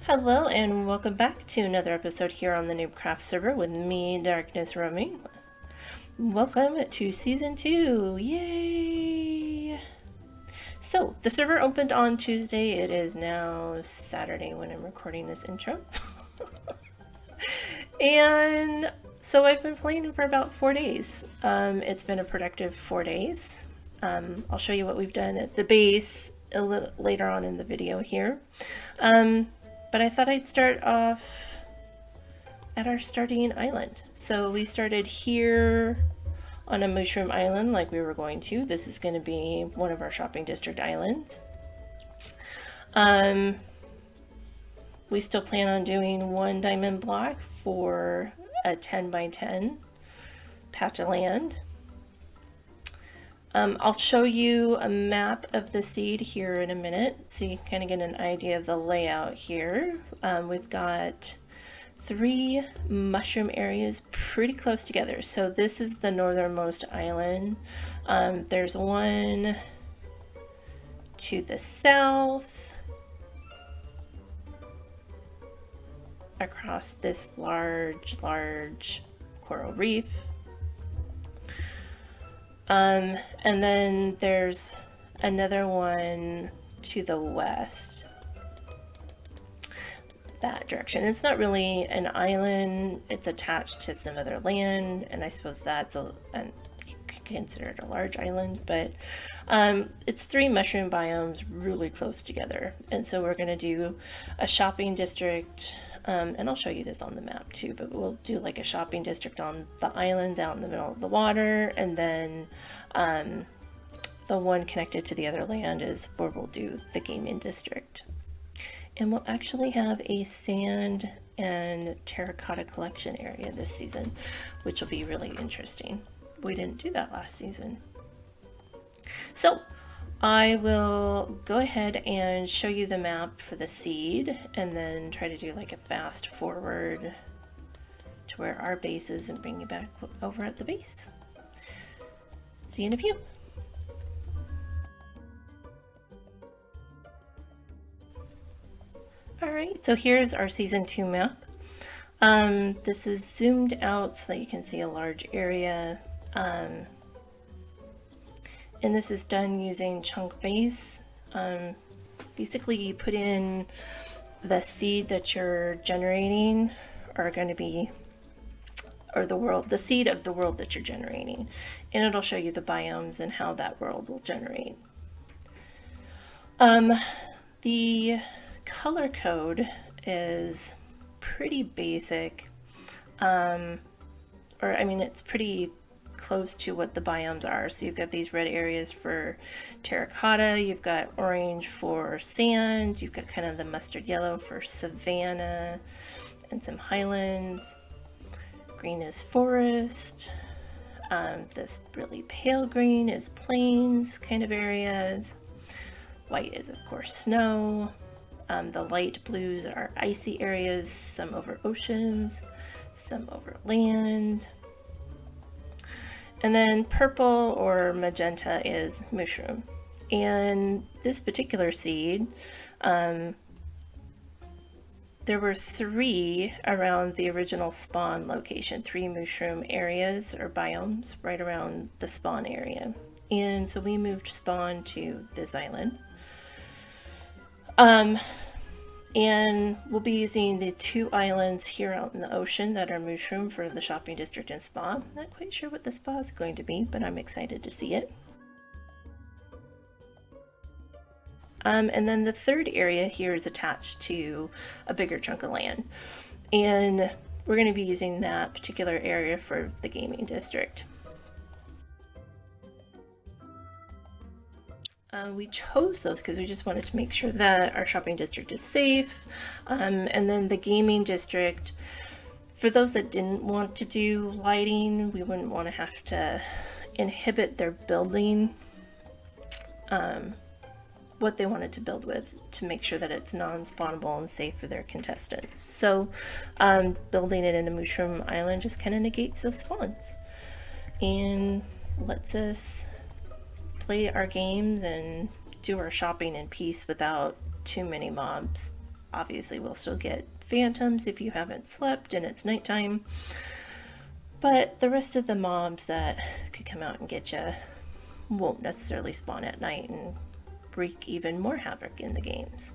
Hello and welcome back to another episode here on the Noobcraft server with me, DarknessRoaming. Welcome to Season 2! Yay! So, the server opened on Tuesday. It is now Saturday when I'm recording this intro. And so I've been playing for about 4 days. It's been a productive 4 days. I'll show you what we've done at the base a little later on in the video here. But I thought I'd start off at our starting island. So we started here on a mushroom island like we were going to. This is going to be one of our shopping district islands. We still plan on doing 1 diamond block for a 10 by 10 patch of land. I'll show you a map of the seed here in a minute so you can kind of get an idea of the layout here. We've got 3 mushroom areas pretty close together. So this is the northernmost island. There's one to the south across this large coral reef. And then there's another one to the west, that direction. It's not really an island, it's attached to some other land, and I suppose that's you could consider it a large island, but it's 3 mushroom biomes really close together. And so we're going to do a shopping district, and I'll show you this on the map too, but we'll do like a shopping district on the islands out in the middle of the water, and then the one connected to the other land is where we'll do the gaming district. And we'll actually have a sand and terracotta collection area this season, which will be really interesting. We didn't do that last season. So I will go ahead and show you the map for the seed and then try to do like a fast forward to where our base is and bring you back over at the base. See you in a few. Alright, so here's our Season 2 map. This is zoomed out so that you can see a large area. And this is done using chunk base. Basically, you put in the seed that you're generating are going to be, or the seed of the world that you're generating, and it'll show you the biomes and how that world will generate. The color code is pretty basic, it's pretty close to what the biomes are. So you've got these red areas for terracotta, you've got orange for sand, you've got kind of the mustard yellow for savanna and some highlands, green is forest, this really pale green is plains kind of areas, white is of course snow, the light blues are icy areas, some over oceans, some over land. And then purple or magenta is mushroom. And this particular seed, there were 3 around the original spawn location, 3 mushroom areas or biomes right around the spawn area. And so we moved spawn to this island. And we'll be using the 2 islands here out in the ocean that are mushroom for the shopping district and spa. Not quite sure what the spa is going to be, but I'm excited to see it. And then the 3rd area here is attached to a bigger chunk of land. And we're going to be using that particular area for the gaming district. We chose those because we just wanted to make sure that our shopping district is safe. And then the gaming district, for those that didn't want to do lighting, we wouldn't want to have to inhibit their building what they wanted to build with to make sure that it's non-spawnable and safe for their contestants. So building it in a mushroom island just kind of negates those spawns and lets us play our games and do our shopping in peace without too many mobs obviously will still get phantoms if you haven't slept and it's nighttime. But the rest of the mobs that could come out and get you won't necessarily spawn at night and wreak even more havoc in the games.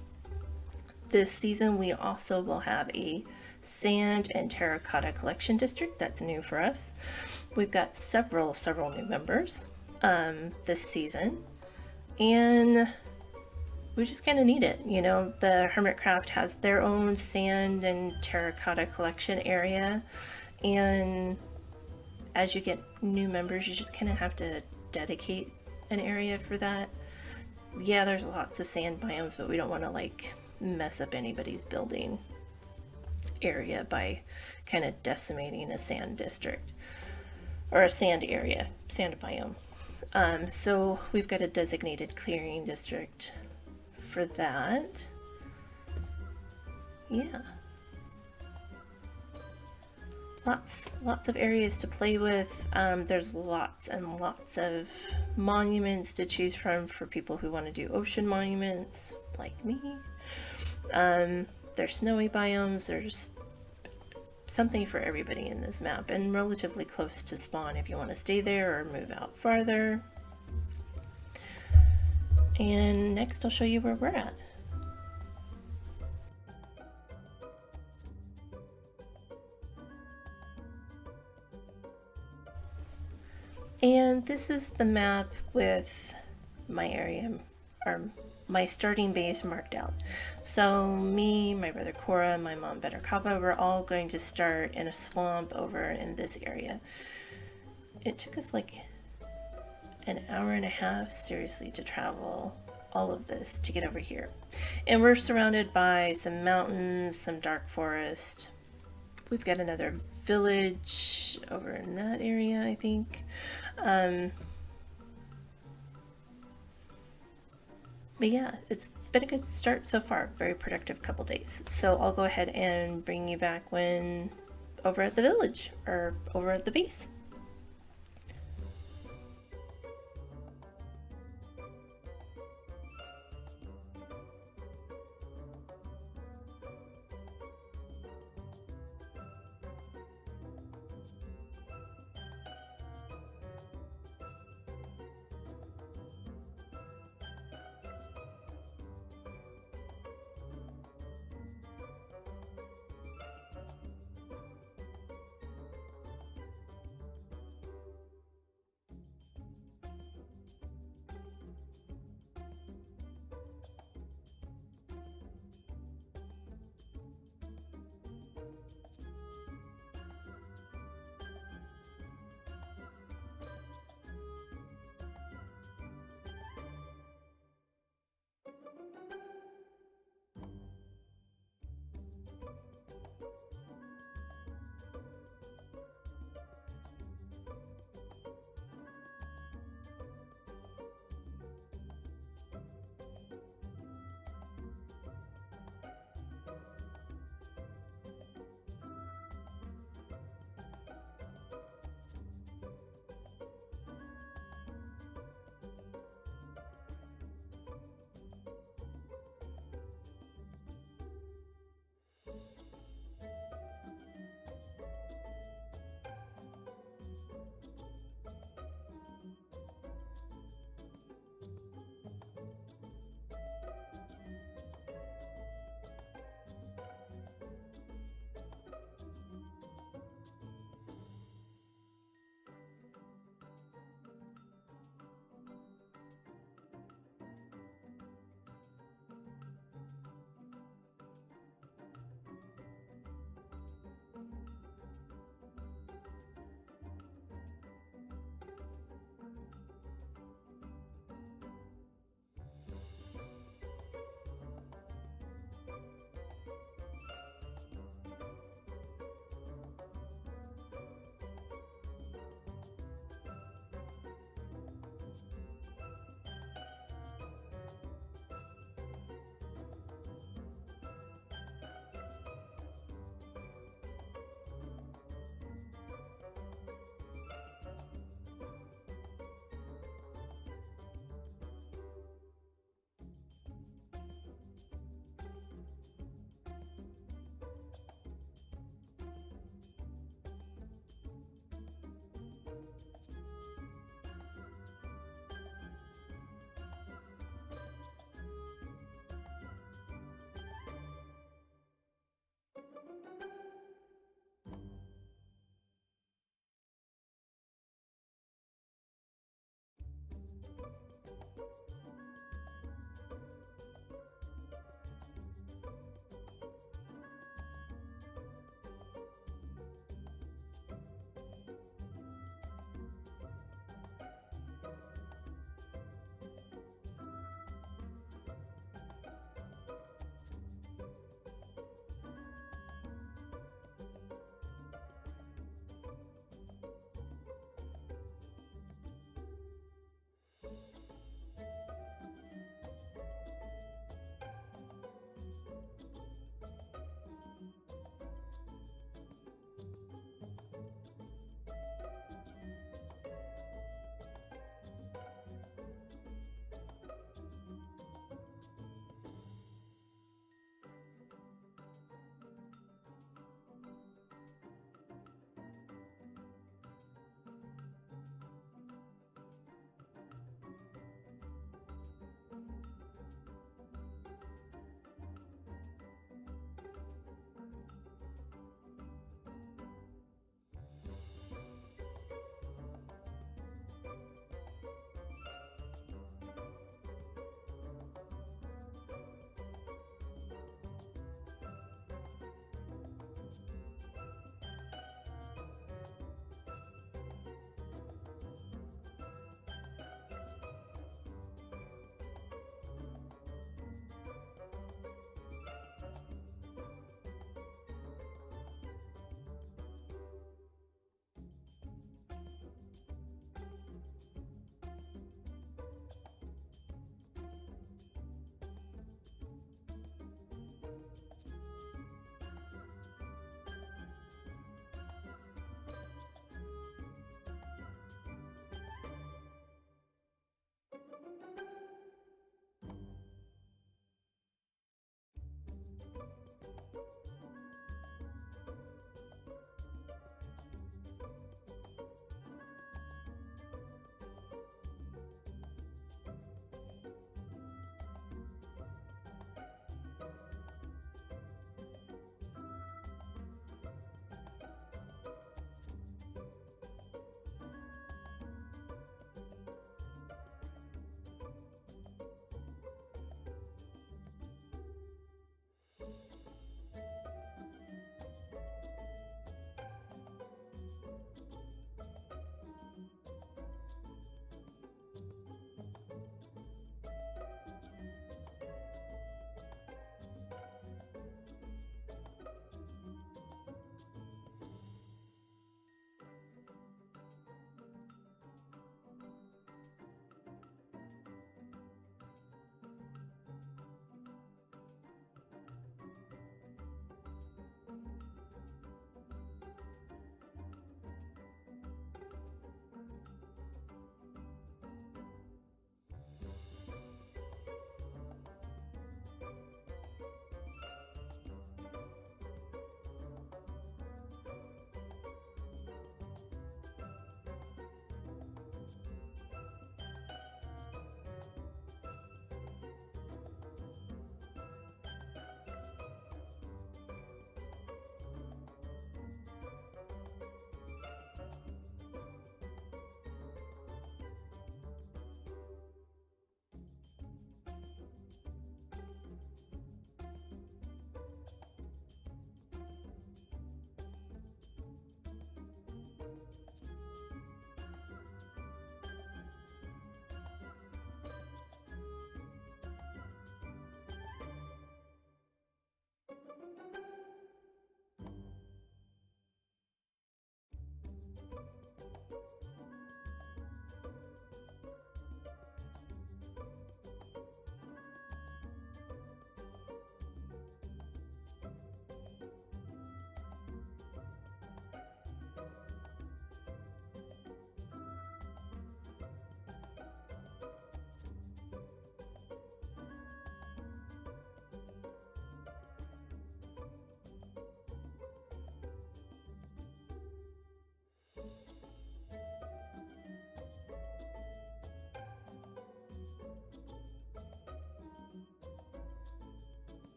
This season we also will have a sand and terracotta collection district. That's new for us. We've got several new members this season, and we just kind of need it. You know, the Hermitcraft has their own sand and terracotta collection area, and as you get new members, you just kind of have to dedicate an area for that. Yeah, there's lots of sand biomes, but we don't want to like mess up anybody's building area by kind of decimating a sand district or a sand area, sand biome. So we've got a designated clearing district for that. Yeah. Lots of areas to play with. There's lots and lots of monuments to choose from for people who want to do ocean monuments, like me. There's snowy biomes. There's something for everybody in this map, and relatively close to spawn if you want to stay there or move out farther. And next I'll show you where we're at. And this is the map with my area, or my starting base marked out. So me, my brother Cora, my mom Betterkava, we're all going to start in a swamp over in this area. It took us like an hour and a half, seriously, to travel all of this to get over here. And we're surrounded by some mountains, some dark forest. We've got another village over in that area, I think. But yeah, it's been a good start so far. Very productive couple days. So I'll go ahead and bring you back when over at the village or over at the base.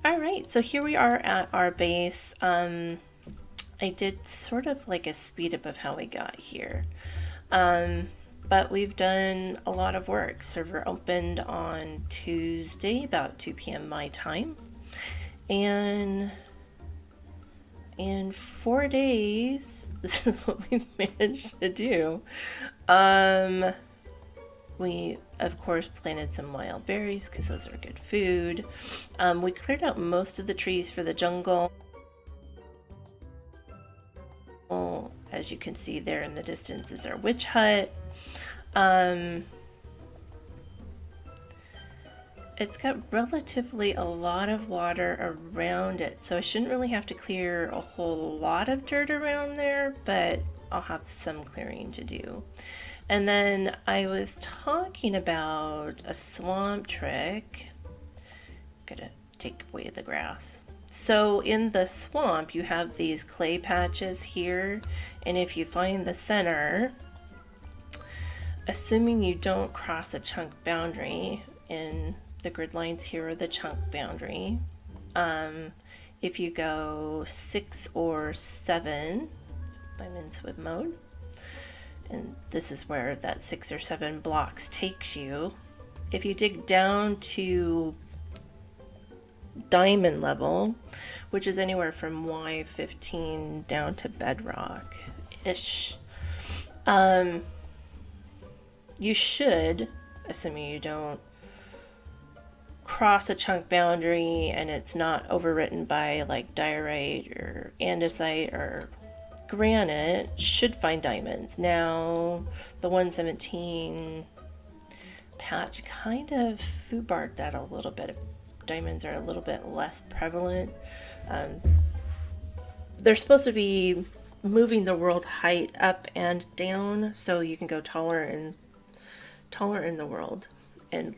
All right, so here we are at our base. I did sort of like a speed up of how we got here. But we've done a lot of work. Server opened on Tuesday, about 2 p.m. my time. And in 4 days, this is what we've managed to do. We, of course, planted some wild berries because those are good food. We cleared out most of the trees for the jungle. As you can see there in the distance is our witch hut. It's got relatively a lot of water around it, so I shouldn't really have to clear a whole lot of dirt around there, but I'll have some clearing to do. And then I was talking about a swamp trick. Gotta take away the grass. So in the swamp, you have these clay patches here, and if you find the center, assuming you don't cross a chunk boundary, in the grid lines here are the chunk boundary. If you go 6 or 7, I'm in swim mode, and this is where that 6 or 7 blocks takes you. If you dig down to diamond level, which is anywhere from Y15 down to bedrock-ish, you should, assuming you don't cross a chunk boundary and it's not overwritten by like diorite or andesite or granite, should find diamonds. Now, the 117 patch kind of foobarred that a little bit. Diamonds are a little bit less prevalent. They're supposed to be moving the world height up and down, so you can go taller in the world and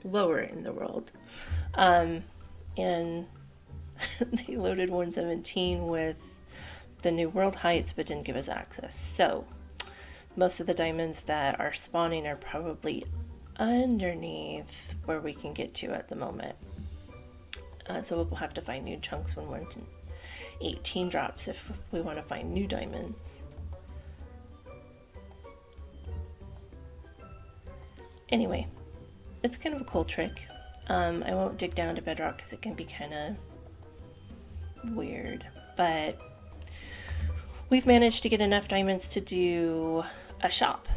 lower in the world. And they loaded 117 with the new world heights, but didn't give us access. So most of the diamonds that are spawning are probably underneath where we can get to at the moment. So we'll have to find new chunks when 118 drops if we want to find new diamonds. Anyway, it's kind of a cool trick. I won't dig down to bedrock because it can be kind of weird, but we've managed to get enough diamonds to do a shop.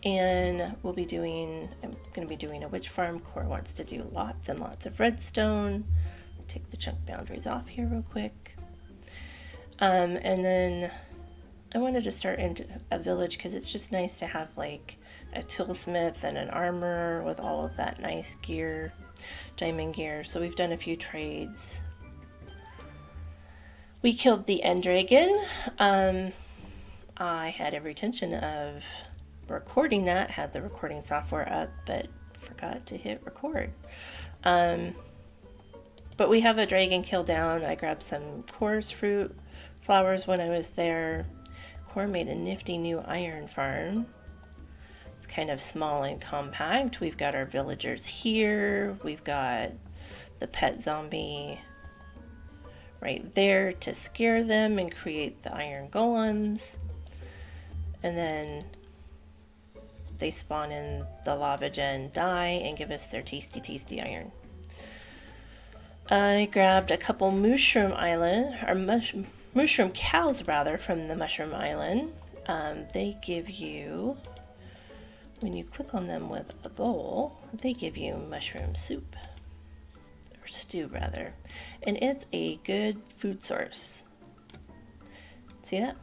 And I'm going to be doing a witch farm. Core wants to do lots and lots of redstone. Take the chunk boundaries off here real quick. And then I wanted to start into a village because it's just nice to have like a toolsmith and an armor with all of that nice gear, diamond gear. So we've done a few trades. We killed the end dragon. I had every intention of recording that, had the recording software up, but forgot to hit record. But we have a dragon kill down. I grabbed some Core's fruit flowers when I was there. Core made a nifty new iron farm. It's kind of small and compact. We've got our villagers here. We've got the pet zombie right there to scare them and create the iron golems. And then they spawn in the lava gen, die, and give us their tasty, tasty iron. I grabbed a couple mushroom cows rather from the mushroom island. They give you, when you click on them with a bowl, they give you mushroom soup, or stew rather, and it's a good food source. See that?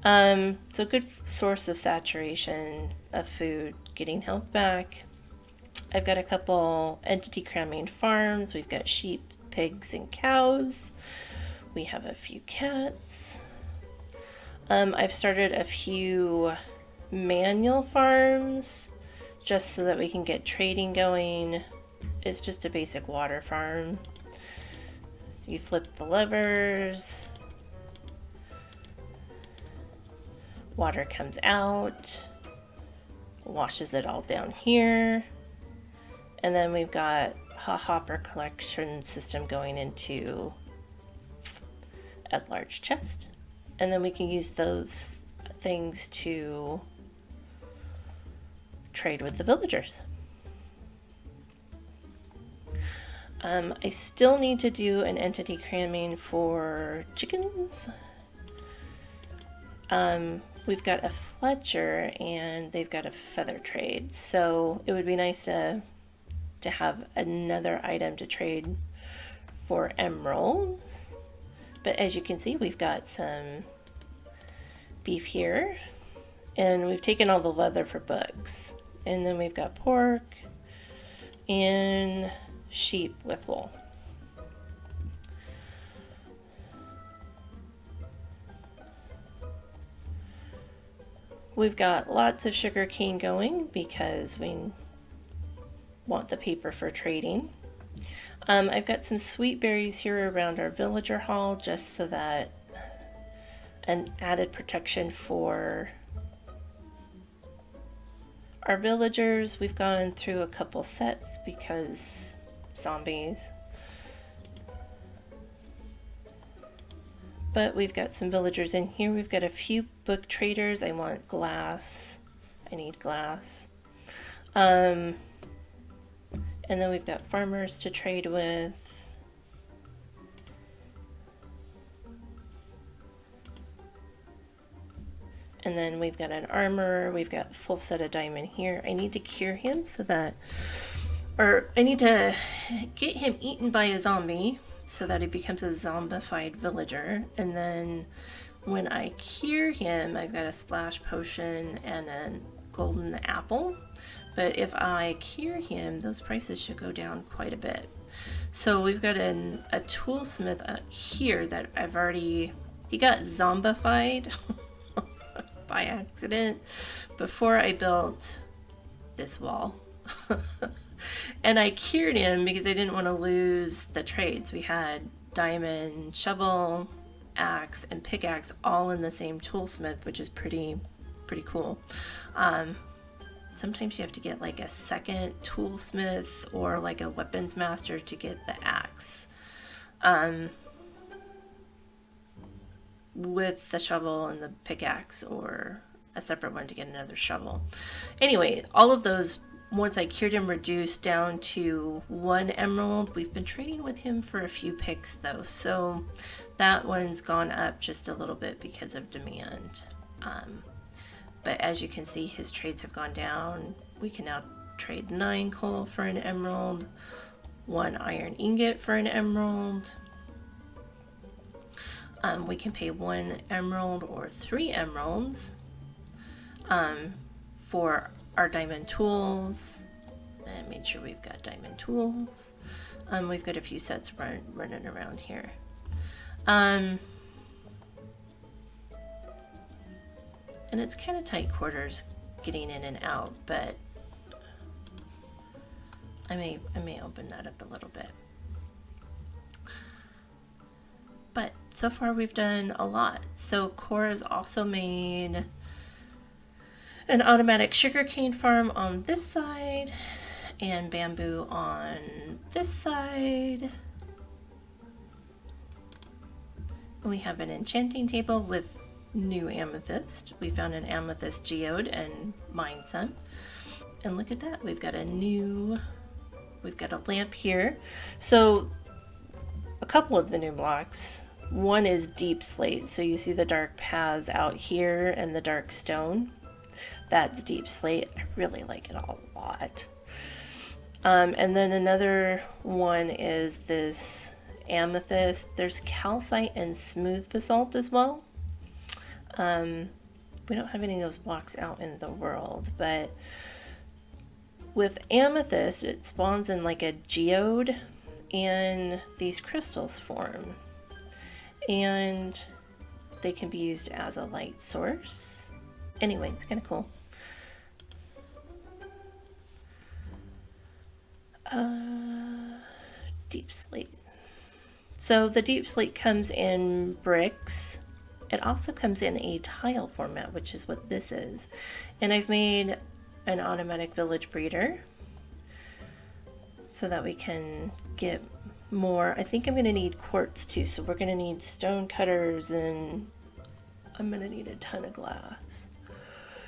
It's a good source of saturation of food, getting health back. I've got a couple entity cramming farms. We've got sheep, pigs, and cows. We have a few cats. I've started a few manual farms just so that we can get trading going. It's just a basic water farm. You flip the levers. Water comes out, washes it all down here, And then we've got a hopper collection system going into a large chest. And then we can use those things to trade with the villagers. I still need to do an entity cramming for chickens. We've got a Fletcher and they've got a feather trade, so it would be nice to have another item to trade for emeralds. But as you can see, we've got some beef here, and we've taken all the leather for books, and then we've got pork and sheep with wool. We've got lots of sugar cane going because we want the paper for trading. I've got some sweet berries here around our villager hall just so that an added protection for our villagers. We've gone through a couple sets because zombies. But we've got some villagers in here. We've got a few book traders. I want glass. I need glass. And then we've got farmers to trade with. And then we've got an armorer. We've got a full set of diamond here. I need to cure him so that, or I need to get him eaten by a zombie so that he becomes a zombified villager. And then when I cure him, I've got a splash potion and a golden apple. But if I cure him, those prices should go down quite a bit. So we've got a toolsmith here that I've already, he got zombified by accident before I built this wall. And I cured him because I didn't want to lose the trades. We had diamond, shovel, axe, and pickaxe all in the same toolsmith, which is pretty cool. Sometimes you have to get like a second toolsmith or like a weapons master to get the axe. With the shovel and the pickaxe, or a separate one to get another shovel. Anyway, all of those, once I cured him, reduced down to 1 emerald. We've been trading with him for a few picks though, so that one's gone up just a little bit because of demand. But as you can see, his trades have gone down. We can now trade 9 coal for an emerald, 1 iron ingot for an emerald. We can pay 1 emerald or 3 emeralds for our diamond tools. And make sure we've got diamond tools. We've got a few sets running around here. And it's kind of tight quarters getting in and out, but I may open that up a little bit. But so far we've done a lot. So Cora's also made an automatic sugarcane farm on this side and bamboo on this side. We have an enchanting table with new amethyst. We found an amethyst geode and mined some. And look at that, we've got a lamp here. So a couple of the new blocks. One is deep slate, so you see the dark paths out here and the dark stone. That's deep slate. I really like it a lot. And then another one is this amethyst. There's calcite and smooth basalt as well. We don't have any of those blocks out in the world, but with amethyst, it spawns in like a geode and these crystals form. And they can be used as a light source. Anyway, it's kind of cool. Deep slate. So the deep slate comes in bricks. It also comes in a tile format, which is what this is. And I've made an automatic village breeder. so that we can get more. I think I'm going to need quartz too, so we're going to need stone cutters, and I'm going to need a ton of glass.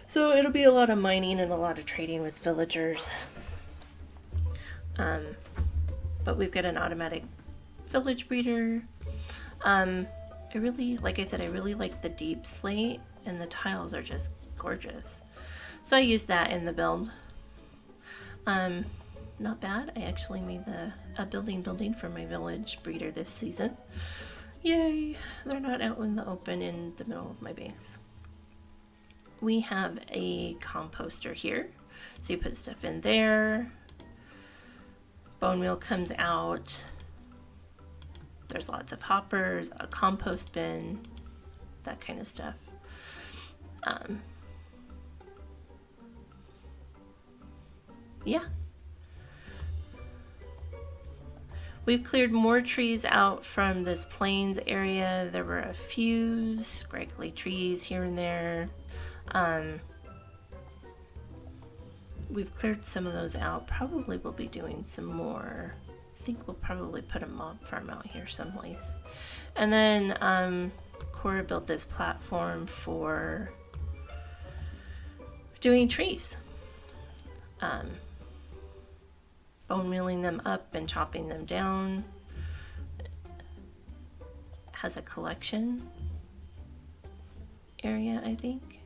So it'll be a lot of mining and a lot of trading with villagers. But we've got an automatic village breeder. I really, like I said, I really like the deep slate, and the tiles are just gorgeous. So I used that in the build. Not bad. I actually made a building for my village breeder this season. Yay! They're not out in the open in the middle of my base. We have a composter here. So you put stuff in there. Bone meal comes out. There's lots of hoppers, a compost bin, that kind of stuff. Yeah. We've cleared more trees out from this plains area. There were a few scraggly trees here and there. We've cleared some of those out. Probably we'll be doing some more. I think we'll probably put a mob farm out here someplace. And then Cora built this platform for doing trees. Bone mealing them up and chopping them down. Has a collection area, I think.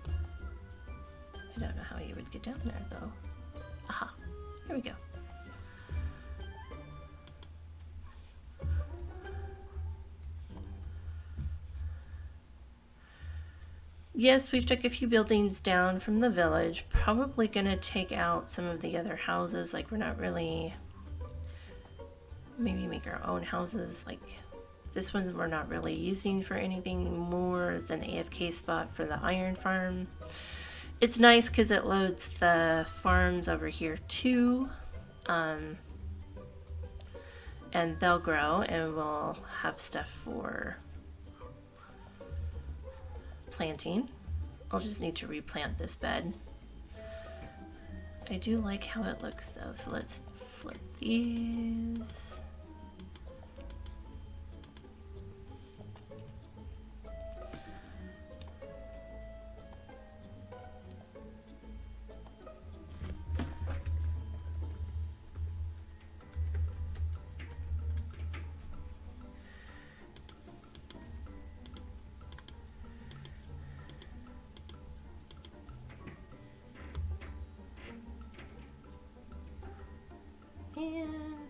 I don't know how you would get down there though. Aha, here we go. Yes, we've took a few buildings down from the village. Probably gonna take out some of the other houses. Like, we're not really, maybe make our own houses. Like this one we're not really using for anything more as an AFK spot for the iron farm. It's nice because it loads the farms over here too. And they'll grow and we'll have stuff for planting. I'll just need to replant this bed. I do like how it looks though, so let's flip these.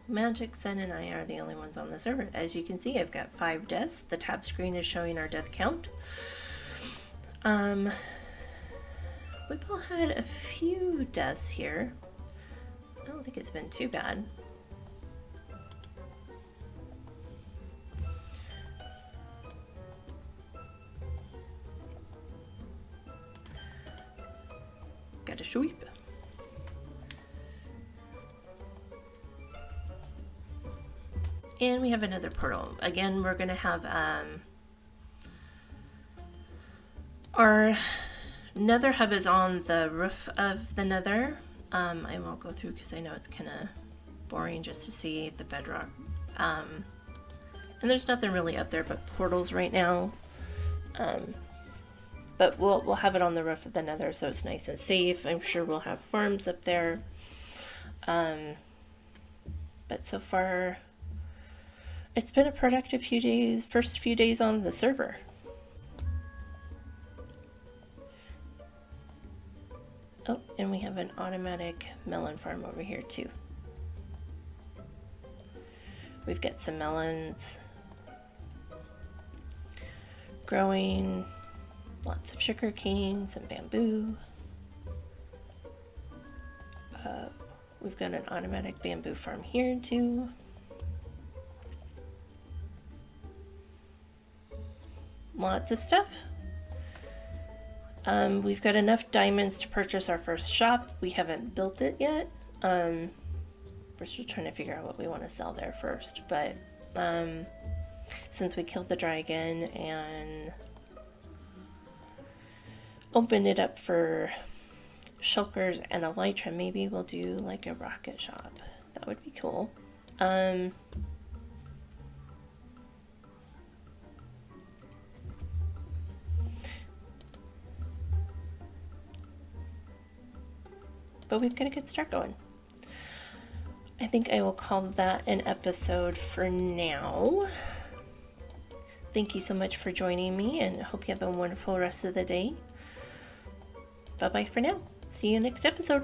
Magic, Sun, and I are the only ones on the server. As you can see, I've got 5 deaths. The top screen is showing our death count. We've all had a few deaths here. I don't think it's been too bad. Got a sweep. And we have another portal. Again, we're gonna have our nether hub is on the roof of the nether. I won't go through because I know it's kind of boring just to see the bedrock. And there's nothing really up there but portals right now. But we'll have it on the roof of the nether so it's nice and safe. I'm sure we'll have farms up there. But so far, it's been a productive few days, first few days on the server. Oh, and we have an automatic melon farm over here too. We've got some melons growing, lots of sugar cane, some bamboo. We've got an automatic bamboo farm here too. Lots of stuff. We've got enough diamonds to purchase our first shop. We haven't built it yet. We're still trying to figure out what we want to sell there first. But since we killed the dragon and opened it up for shulkers and elytra, maybe we'll do like a rocket shop. That would be cool. But we've got a good start going. I think I will call that an episode for now. Thank you so much for joining me, and I hope you have a wonderful rest of the day. Bye-bye for now. See you next episode.